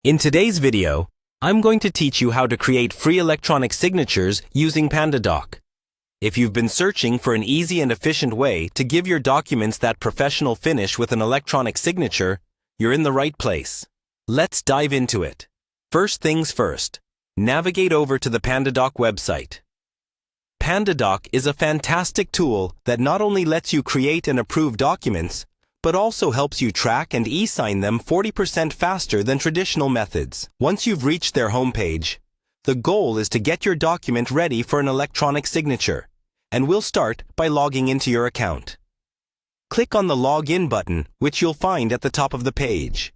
In today's video, I'm going to teach you how to create free electronic signatures using PandaDoc. If you've been searching for an easy and efficient way to give your documents that professional finish with an electronic signature, you're in the right place. Let's dive into it. First things first, navigate over to the PandaDoc website. PandaDoc is a fantastic tool that not only lets you create and approve documents, but also helps you track and e-sign them 40% faster than traditional methods. Once you've reached their homepage, the goal is to get your document ready for an electronic signature, and we'll start by logging into your account. Click on the Login button, which you'll find at the top of the page.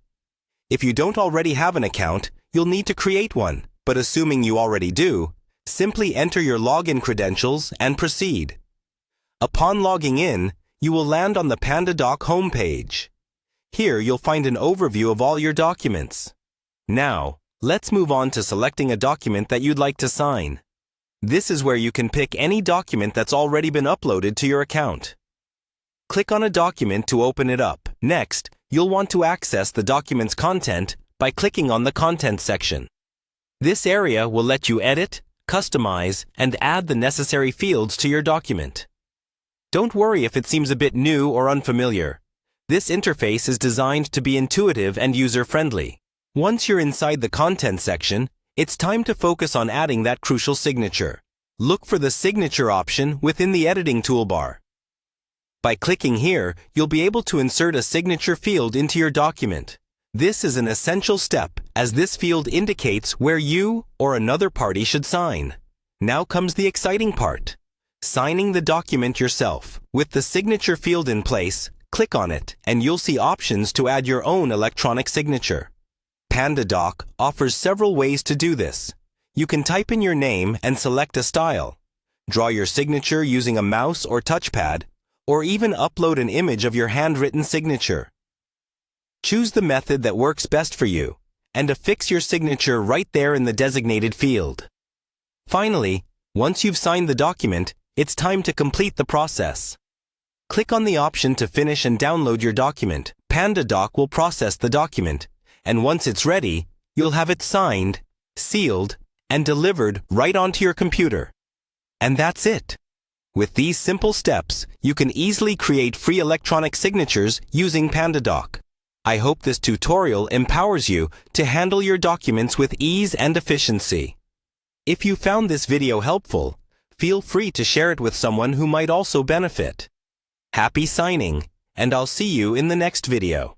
If you don't already have an account, you'll need to create one, but assuming you already do, simply enter your login credentials and proceed. Upon logging in, you will land on the PandaDoc homepage. Here you'll find an overview of all your documents. Now, let's move on to selecting a document that you'd like to sign. This is where you can pick any document that's already been uploaded to your account. Click on a document to open it up. Next, you'll want to access the document's content by clicking on the Content section. This area will let you edit, customize, and add the necessary fields to your document. Don't worry if it seems a bit new or unfamiliar. This interface is designed to be intuitive and user-friendly. Once you're inside the Content section, it's time to focus on adding that crucial signature. Look for the Signature option within the editing toolbar. By clicking here, you'll be able to insert a signature field into your document. This is an essential step, as this field indicates where you or another party should sign. Now comes the exciting part. Signing the document yourself. With the signature field in place, click on it and you'll see options to add your own electronic signature. PandaDoc offers several ways to do this. You can type in your name and select a style, draw your signature using a mouse or touchpad, or even upload an image of your handwritten signature. Choose the method that works best for you and affix your signature right there in the designated field. Finally, once you've signed the document, it's time to complete the process. Click on the option to finish and download your document. PandaDoc will process the document, and once it's ready, you'll have it signed, sealed, and delivered right onto your computer. And that's it. With these simple steps, you can easily create free electronic signatures using PandaDoc. I hope this tutorial empowers you to handle your documents with ease and efficiency. If you found this video helpful, feel free to share it with someone who might also benefit. Happy signing, and I'll see you in the next video.